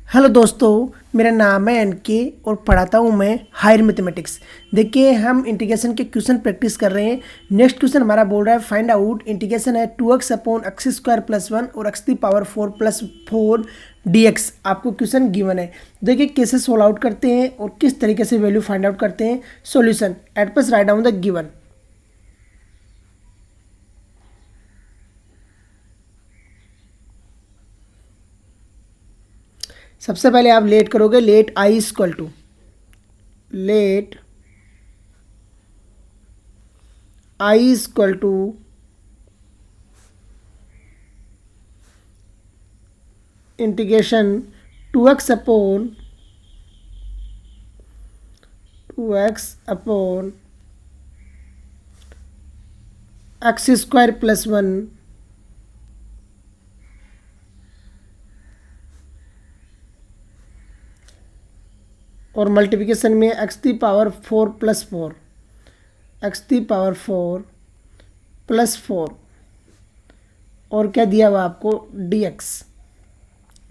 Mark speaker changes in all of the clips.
Speaker 1: Hello दोस्तों, मेरा नाम है एनके और पढ़ाता हूँ मैं हायर मैथमेटिक्स। देखिए, हम इंटीग्रेशन के क्वेश्चन प्रैक्टिस कर रहे हैं। नेक्स्ट क्वेश्चन हमारा बोल रहा है फाइंड आउट इंटीग्रेशन है 2x upon x square plus 1 और x the power 4 plus 4 dx। आपको क्वेश्चन गिवन है। देखिए कैसे सोल्व आउट करते हैं और किस तरीके से वैल्यू फाइंड आउट करते हैं। Solution at first write down the given. सबसे पहले आप लेट करोगे, let I equal to let I equal to integration 2x upon x square plus 1 और मल्टीप्लिकेशन में x the power 4 plus 4 x the power 4 plus 4 और क्या दिया हुआ आपको dx।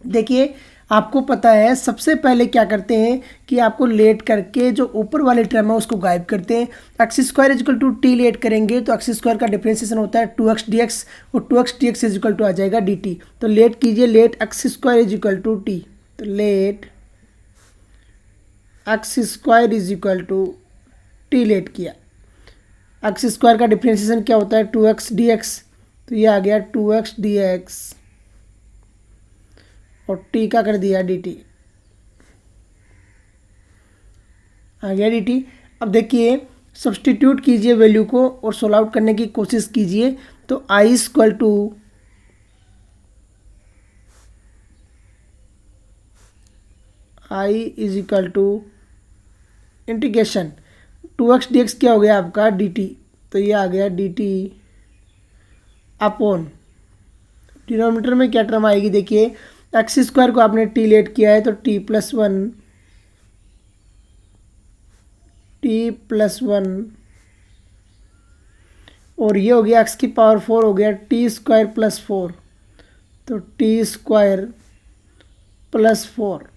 Speaker 1: देखिए, आपको पता है सबसे पहले क्या करते हैं कि आपको लेट करके जो ऊपर वाले टर्म है उसको गायब करते हैं। X square is equal to T let करेंगे तो एक्स स्क्वायर का डिफ्रेंसिएशन होता है 2x dx और 2x dx इजिकल टू आ जाएगा dt। तो लेट कीजिए, let x square is equal to T, तो let x square is equal to T let किया। एक्स स्क्वायर का डिफ्रेंसिएशन क्या होता है 2x dx, तो ये आ गया 2x dx और टी का कर दिया dt, आ गया dt। अब देखिए, सब्सटीट्यूट कीजिए वैल्यू को और सोल्व आउट करने की कोशिश कीजिए। तो I equal to I is equal to integration 2x dx क्या हो गया आपका dt, तो ये आ गया dt अपॉन डिनोमिनेटर में क्या टर्म आएगी। देखिए, एक्स स्क्वायर को आपने टी लेट किया है तो टी प्लस 1 और ये हो गया एक्स की पावर 4 हो गया टी स्क्वायर प्लस 4, तो टी स्क्वायर प्लस 4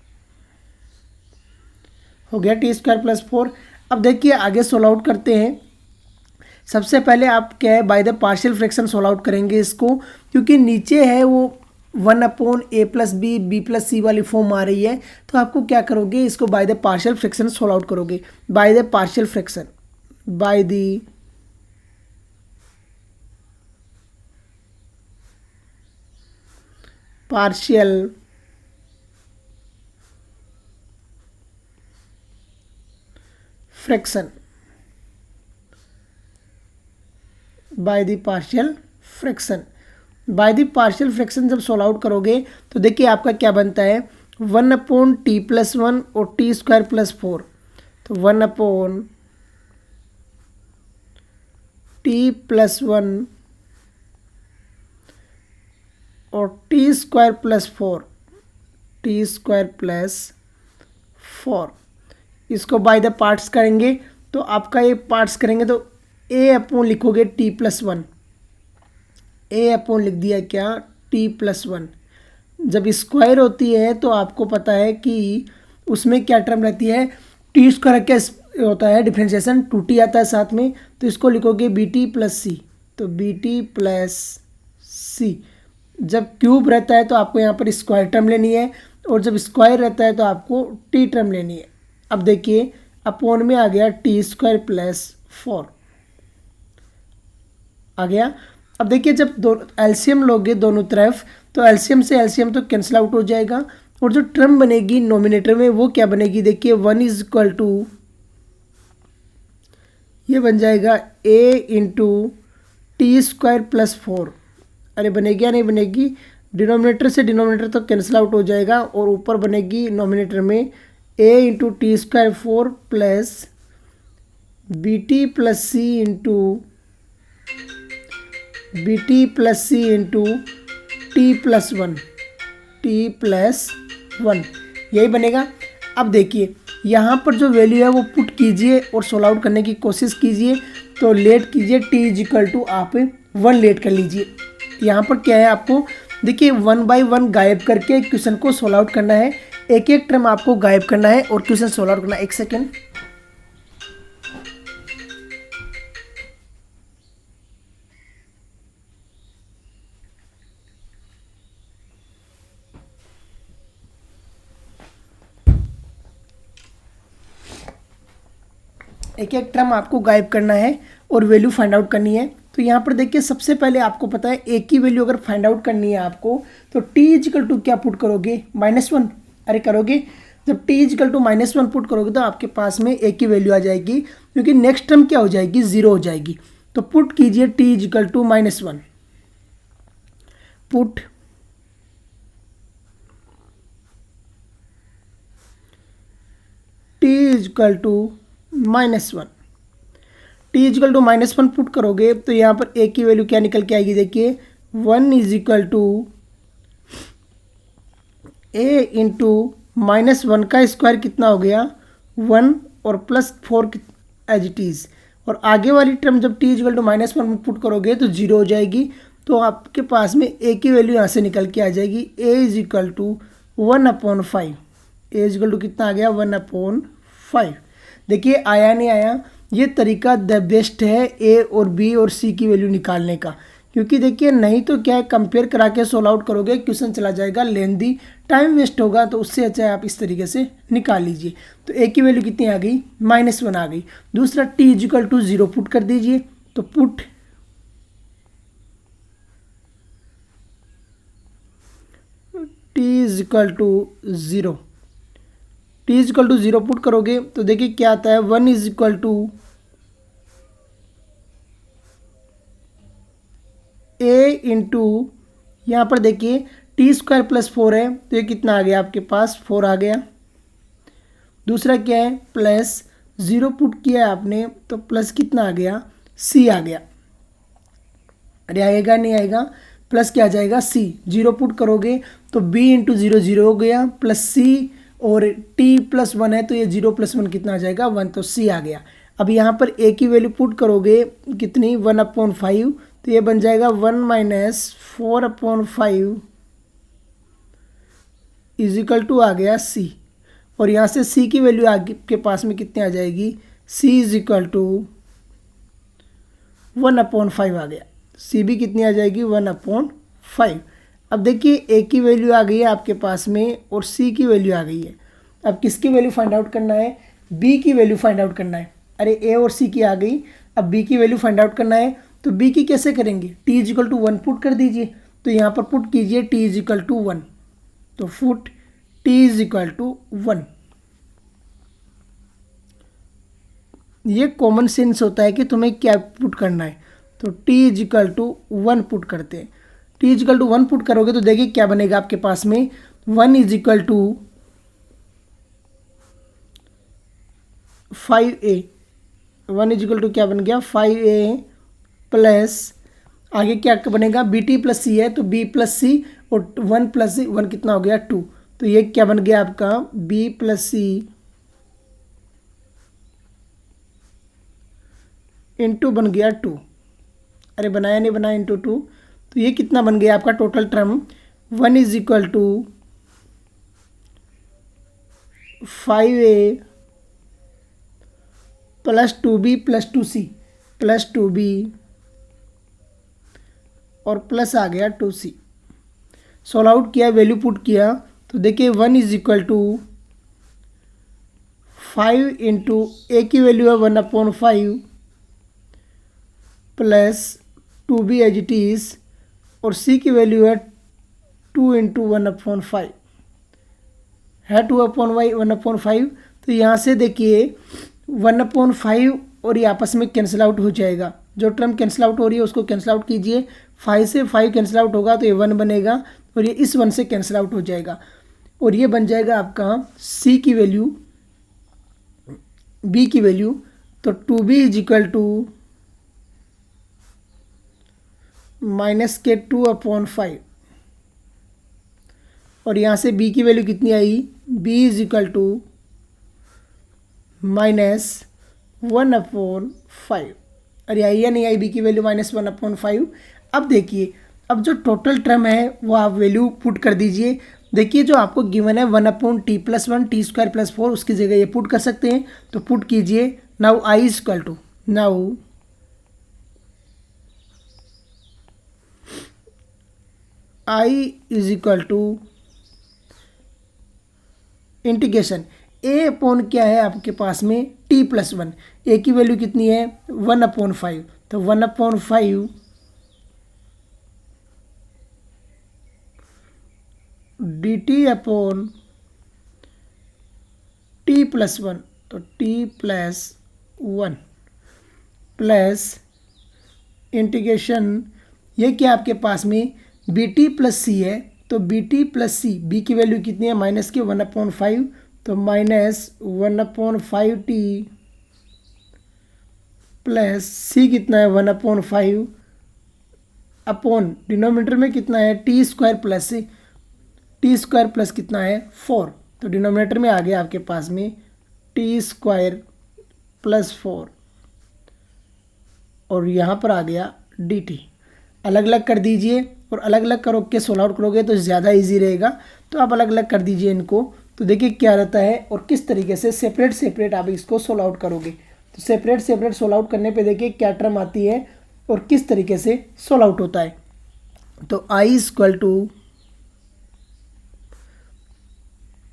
Speaker 1: हो गया टी स्क्वायर प्लस 4। अब देखिए आगे सोल्व आउट करते हैं। सबसे पहले आप क्या है bye the partial fraction solve out करेंगे इसको, क्योंकि नीचे है वो 1 अपॉन ए प्लस बी बी प्लस सी वाली फॉर्म आ रही है। तो आपको क्या करोगे, इसको by the partial fraction solve out करोगे। By the partial fraction, by the partial fraction, by the partial fraction. By the partial fraction जब सोल्व आउट करोगे तो देखिए आपका क्या बनता है 1 अपॉन टी प्लस 1 और टी स्क्वायर प्लस 4, तो 1 अपॉन टी प्लस 1 और टी स्क्वायर प्लस 4 इसको बाय द पार्ट्स करेंगे। तो आपका ये पार्ट्स करेंगे तो ए अपॉन लिखोगे टी प्लस 1, ए अपॉन लिख दिया क्या टी प्लस 1। जब स्क्वायर होती है तो आपको पता है कि उसमें क्या टर्म रहती है, टी स्क्वायर क्या होता है डिफ्रेंशिएशन 2t आता है साथ में, तो इसको लिखोगे बी टी प्लस सी, तो बी टी प्लस सी। जब क्यूब रहता है तो आपको यहाँ पर स्क्वायर टर्म लेनी है और जब स्क्वायर रहता है तो आपको टी टर्म लेनी है। अब देखिए अपॉन में आ गया टी स्क्वायर प्लस 4 आ गया। अब देखिए जब दो एलसीएम लोगे दोनों तरफ तो एलसीएम से एलसीएम तो कैंसिल आउट हो जाएगा और जो टर्म बनेगी नोमिनेटर में वो क्या बनेगी। देखिए 1 इज इक्वल टू ये बन जाएगा ए इंटू टी स्क्वायर प्लस 4। अरे बनेगी या नहीं बनेगी, डिनोमिनेटर से डिनोमिनेटर तो कैंसिल आउट हो जाएगा और ऊपर बनेगी नोमिनेटर में A into T square 4 plus B T plus C into B T plus C into T plus 1 यही बनेगा। अब देखिए यहाँ पर जो वैल्यू है वो पुट कीजिए और सोल्व आउट करने की कोशिश कीजिए। तो लेट कीजिए टी इज इक्वल टू आप 1 लेट कर लीजिए। यहाँ पर क्या है आपको देखिए 1 बाई 1 गायब करके क्वेश्चन को सोल्व आउट करना है। एक एक टर्म आपको गायब करना है और क्वेश्चन सोल्व आउट करना है। 1 सेकेंड। एक एक टर्म आपको गायब करना है और वैल्यू फाइंड आउट करनी है। तो यहाँ पर देखिए सबसे पहले आपको पता है एक की वैल्यू अगर फाइंड आउट करनी है आपको, तो t इजिकल टू क्या पुट करोगे, -1। अरे करोगे, जब t इजिकल टू -1 पुट करोगे तो आपके पास में एक की वैल्यू आ जाएगी, क्योंकि नेक्स्ट टर्म क्या हो जाएगी, 0 हो जाएगी। तो पुट कीजिए t is equal to -1, put t is equal to -1, t is equal to -1 put करोगे तो यहाँ पर a की वैल्यू क्या निकल के आएगी, देखिए 1 इजिकल टू a इंटू -1 का स्क्वायर कितना हो गया 1 और +4 एज इट इज़। और आगे वाली टर्म जब t इजिकल टू -1 पुट करोगे तो 0 हो जाएगी। तो आपके पास में a की वैल्यू यहाँ से निकल के आ जाएगी a is equal to 1/5। a is equal to कितना आ गया 1/5। देखिए आया नहीं आया, ये तरीका द बेस्ट है ए और बी और सी की वैल्यू निकालने का। क्योंकि देखिए नहीं तो क्या है, कंपेयर करा के सोल्व आउट करोगे क्वेश्चन चला जाएगा लेंदी, टाइम वेस्ट होगा। तो उससे अच्छा है आप इस तरीके से निकाल लीजिए। तो ए की वैल्यू कितनी आ गई, -1 आ गई। दूसरा टी इजिकल टू 0 पुट कर दीजिए। तो put t is equal to 0, t is equal to 0 put करोगे तो देखिए क्या आता है 1 इजिकल टू ए इंटू, यहाँ पर देखिए t² + 4 है तो ये कितना आ गया आपके पास 4 आ गया। दूसरा क्या है +0 पुट किया है आपने तो प्लस कितना आ गया c आ गया। अरे आएगा नहीं आएगा, प्लस क्या आ जाएगा c। 0 पुट करोगे तो b इंटू 0 0 हो गया +c और t + 1 है तो ये 0 + 1 कितना आ जाएगा 1, तो c आ गया। अब यहाँ पर a की वैल्यू पुट करोगे कितनी 1/5, तो ये बन जाएगा 1 - 4/5 इजिकल टू आ गया c। और यहाँ से c की वैल्यू आपके पास में कितनी आ जाएगी, c इजिकल टू 1/5 आ गया। c भी कितनी आ जाएगी 1/5। अब देखिए a की वैल्यू आ गई है आपके पास में और c की वैल्यू आ गई है। अब किसकी वैल्यू फाइंड आउट करना है, b की वैल्यू फाइंड आउट करना है। अरे a और c की आ गई, अब b की वैल्यू फाइंड आउट करना है। तो b की कैसे करेंगे, t इजिकल टू 1 पुट कर दीजिए। तो यहाँ पर पुट कीजिए t इजिकल टू 1, तो पुट t इजिकल टू 1। ये कॉमन सेंस होता है कि तुम्हें क्या पुट करना है। तो t इजिकल टू 1 पुट करते हैं। t इजिकल टू 1 पुट करोगे तो देखिए क्या बनेगा आपके पास में 1 is equal to 5a, 1 is equal to क्या बन गया 5a प्लस आगे क्या बनेगा bt + c है तो b + c और 1 + c 1 कितना हो गया 2। तो ये क्या बन गया आपका b + c इंटू बन गया 2। अरे बनाया नहीं बनाया इंटू 2, तो ये कितना बन गया आपका total term 1 is equal to 5a plus 2b plus 2c plus 2b और प्लस आ गया 2c। सॉल्व आउट किया, वैल्यू पुट किया तो देखिए 1 इजिकल टू 5 इंटू ए की वैल्यू है 1/5 plus 2b as it is और c की वैल्यू है 2 इंटू 1/5 है 2/1/5। तो यहाँ से देखिए 1/5 और ये आपस में कैंसिल आउट हो जाएगा। जो टर्म कैंसिल आउट हो रही है उसको कैंसिल आउट कीजिए। 5 से 5 कैंसिल आउट होगा तो ये 1 बनेगा और ये इस 1 से कैंसिल आउट हो जाएगा और ये बन जाएगा आपका c की वैल्यू, b की वैल्यू। तो 2b इजिकल टू -2/5 और यहाँ से b की वैल्यू कितनी आई b इजिकल टू -1/5। अरे आई या नहीं आई b की वैल्यू -1/5। अब देखिए अब जो टोटल टर्म है वो आप वैल्यू पुट कर दीजिए। देखिए जो आपको गिवन है 1/t+1 t² + 4, उसकी जगह ये पुट कर सकते हैं, तो पुट कीजिए। Now i is equal to, now i is equal to integration a/, क्या है आपके पास में t+1, a की वैल्यू कितनी है 1/5, तो 1/5 dt/t+1, तो t+1 प्लस इंटीग्रेशन, ये क्या आपके पास में bt+c है, तो bt+c, b की वैल्यू कितनी है माइनस की 1/5, तो -1/5t प्लस c कितना है 1/5 अपॉन डिनोमिनेटर में कितना है t² प्लस कितना है 4, तो डिनोमिनेटर में आ गया आपके पास में t² + 4 और यहाँ पर आ गया dt। अलग अलग कर दीजिए, और अलग अलग करो के सोल्व आउट करोगे तो ज़्यादा इजी रहेगा, तो आप अलग अलग कर दीजिए इनको, तो देखिए क्या रहता है और किस तरीके से सेपरेट सेपरेट आप इसको सोल्व आउट करोगे। तो सेपरेट सेपरेट सोल्व आउट करने पे देखिए क्या टर्म आती है और किस तरीके से सोल्व आउट होता है। तो i इक्वल टू,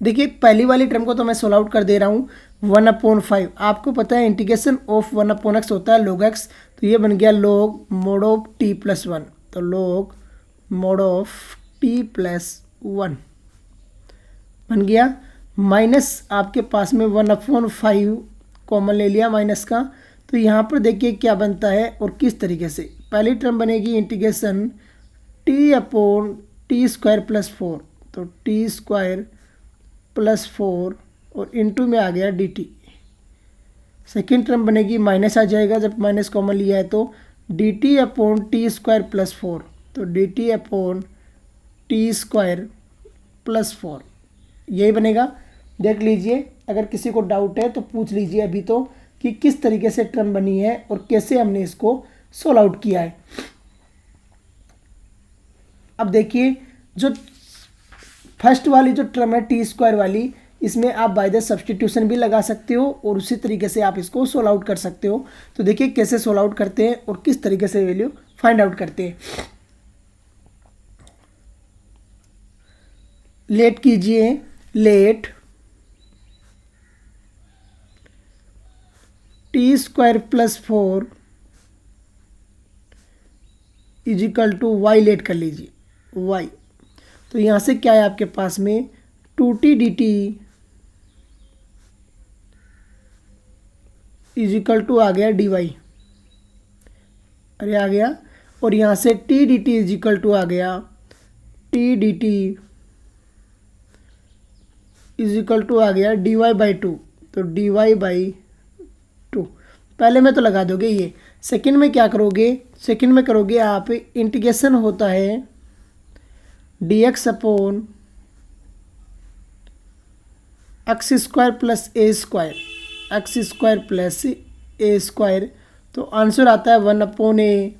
Speaker 1: देखिए पहली वाली टर्म को तो मैं सोल्व आउट कर दे रहा हूँ 1/5, आपको पता है इंटीग्रेशन ऑफ 1/x होता है log x, तो ये बन गया log mod ऑफ t+1, तो log mod ऑफ t+1 बन गया। माइनस आपके पास में 1/5 कॉमन ले लिया माइनस का, तो यहाँ पर देखिए क्या बनता है और किस तरीके से। पहली टर्म बनेगी इंटीग्रेशन t/t² + 4, तो t²+4 और इनटू में आ गया dt। सेकेंड टर्म बनेगी, माइनस आ जाएगा जब माइनस कॉमन लिया है, तो dt/t² + 4, तो dt/t² + 4 यही बनेगा। देख लीजिए, अगर किसी को डाउट है तो पूछ लीजिए अभी तो कि किस तरीके से टर्म बनी है और कैसे हमने इसको सोल्व आउट किया है। अब देखिए जो फर्स्ट वाली जो टर्म है t² वाली, इसमें आप बाय द सब्सटीट्यूशन भी लगा सकते हो और उसी तरीके से आप इसको सोल्व आउट कर सकते हो। तो देखिए कैसे सोल्व आउट करते हैं और किस तरीके से वैल्यू फाइंड आउट करते हैं। लेट कीजिए, let t² + 4 is equal to y, let कर लीजिए y, तो यहाँ से क्या है आपके पास में 2t dt is equal to आ गया dy, अरे आ गया, और यहाँ से t dt is equal to आ गया t dt is equal to आ गया dy/2, तो dy/2 पहले में तो लगा दोगे ये। सेकंड में क्या करोगे, सेकंड में करोगे आप इंटीग्रेशन होता है dx/x² x² + a², तो आंसर आता है 1/a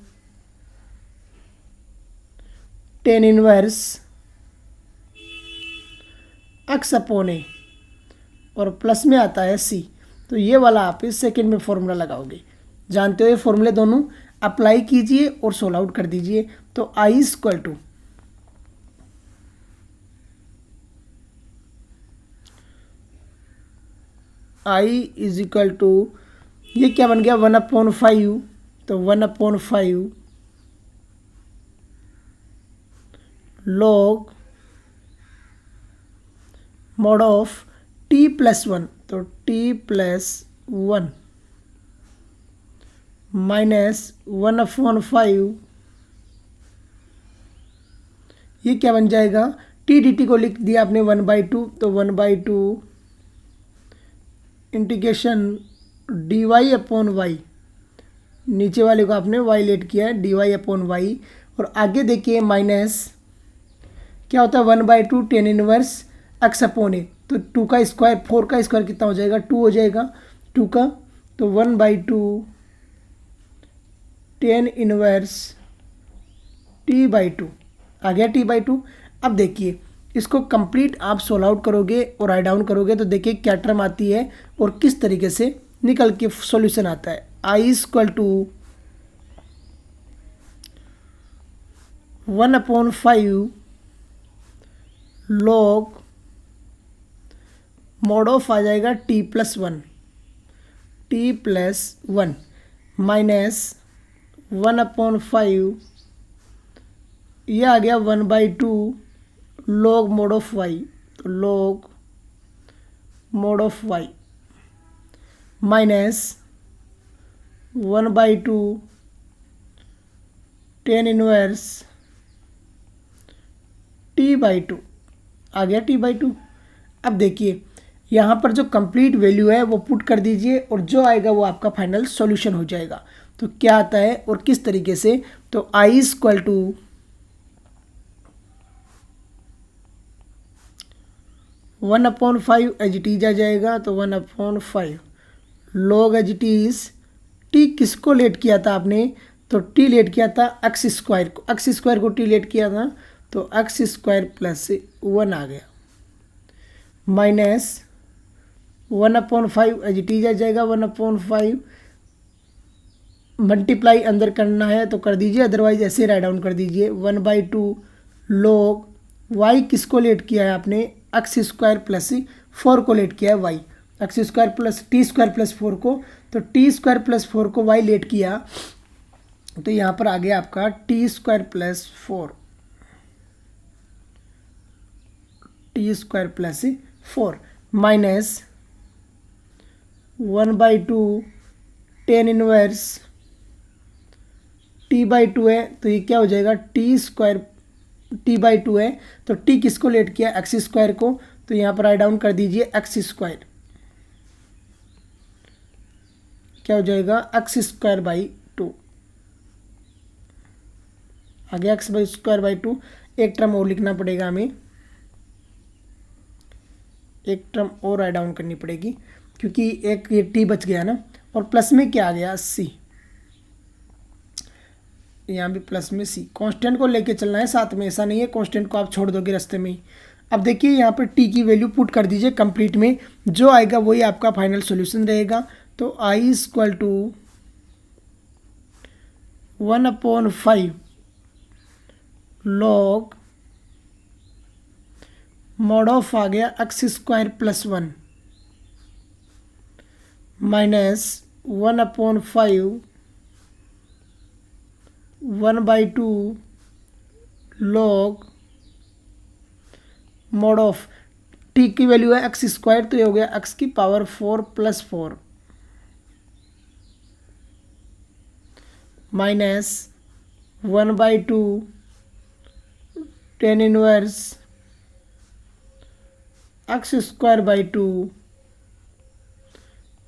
Speaker 1: tan इनवर्स x/a, और प्लस में आता है c, तो ये वाला आप इस सेकंड में फॉर्मूला लगाओगे। जानते हो ये फॉर्मूले दोनों, अप्लाई कीजिए और सोल्व आउट कर दीजिए। तो i equal to, i is equal to, ये क्या बन गया 1/5, तो 1/5 log mod ऑफ t+1, तो t+1 माइनस 1/5, ये क्या बन जाएगा, t dt को लिख दिया आपने 1/2, तो 1/2 इंटीग्रेशन dy/y, नीचे वाले को आपने y लेट किया है dy/y, और आगे देखिए माइनस क्या होता है 1/2 tan इनवर्स x/a, तो 2 का स्क्वायर, 4 का स्क्वायर कितना हो जाएगा 2 हो जाएगा 2 का, तो 1/2 tan इनवर्स t/2 आ गया t/2। अब देखिए इसको कंप्लीट आप सोल्व आउट करोगे और राइट डाउन करोगे तो देखिए क्या टर्म आती है और किस तरीके से निकल के सॉल्यूशन आता है। I equal to 1/5 log mod of आ जाएगा t+1 माइनस 1/5 ये आ गया 1/2 log mod ऑफ y, तो log mod of y minus 1/2 tan inverse t/2 आ गया t/2। अब देखिए यहाँ पर जो कंप्लीट वैल्यू है वो पुट कर दीजिए और जो आएगा वो आपका फाइनल सॉल्यूशन हो जाएगा। तो क्या आता है और किस तरीके से, तो i equal to 1/5 as it is आ जाएगा, तो 1/5 log as it is T किसको लेट किया था आपने, तो टी लेट किया था एक्स स्क्वायर को, एक्स स्क्वायर को टी लेट किया था तो एक्स स्क्वायर प्लस 1 आ गया माइनस 1/5 एज इट इज आ जाएगा 1/5 मल्टीप्लाई अंदर करना है तो कर दीजिए, अदरवाइज ऐसे राइट डाउन कर दीजिए 1/2 log वाई किसको लेट किया है आपने, एक्स स्क्वायर प्लस 4 को लेट किया है y, x square plus t square plus 4 को, तो टी स्क्वायर प्लस 4 को वाई लेट किया तो यहाँ पर आ गया आपका T square plus 4 minus 1/2 tan inverse t/2 है तो ये क्या हो जाएगा t/2 है तो t किसको लेट किया एक्स स्क्वायर को, तो यहाँ पर राइट डाउन कर दीजिए एक्स स्क्वायर, क्या हो जाएगा x²/2 आ गया x²/2। एक टर्म और लिखना पड़ेगा हमें, एक टर्म और राइट डाउन करनी पड़ेगी क्योंकि एक ये t बच गया ना, और प्लस में क्या आ गया c, यहाँ भी प्लस में c, कांस्टेंट को लेके चलना है साथ में, ऐसा नहीं है कांस्टेंट को आप छोड़ दोगे रास्ते में ही। अब देखिए यहाँ पर t की वैल्यू पुट कर दीजिए कंप्लीट में, जो आएगा वही आपका फाइनल सॉल्यूशन रहेगा। तो i equal to 1/5 log mod of आ गया x² plus 1 minus 1/5 1/2 log mod of t की वैल्यू है x², तो ये हो गया x की power 4 plus 4 minus 1/2 tan inverse x²/2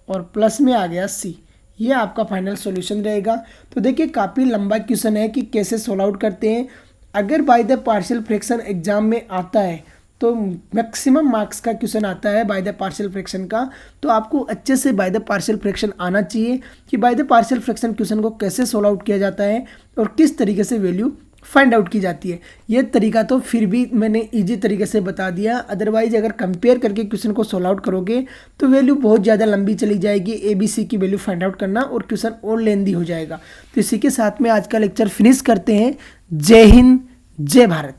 Speaker 1: और प्लस में आ गया c। ये आपका फाइनल सॉल्यूशन रहेगा। तो देखिए काफ़ी लंबा क्वेश्चन है कि कैसे सोल्व आउट करते हैं। अगर bye the partial fraction exam में आता है तो मैक्सिमम मार्क्स का क्वेश्चन आता है बाय द पार्शियल फ्रैक्शन का, तो आपको अच्छे से बाय द पार्शियल फ्रैक्शन आना चाहिए कि bye the partial fraction question को कैसे सोल्व आउट किया जाता है और किस तरीके से वैल्यू फाइंड आउट की जाती है। ये तरीका तो फिर भी मैंने इजी तरीके से बता दिया, अदरवाइज अगर कंपेयर करके क्वेश्चन को सोल्व आउट करोगे तो वैल्यू बहुत ज़्यादा लंबी चली जाएगी, ABC की वैल्यू फाइंड आउट करना और क्वेश्चन और लेंदी हो जाएगा। तो इसी के साथ में आज का लेक्चर फिनिश करते हैं। जय हिंद, जय भारत।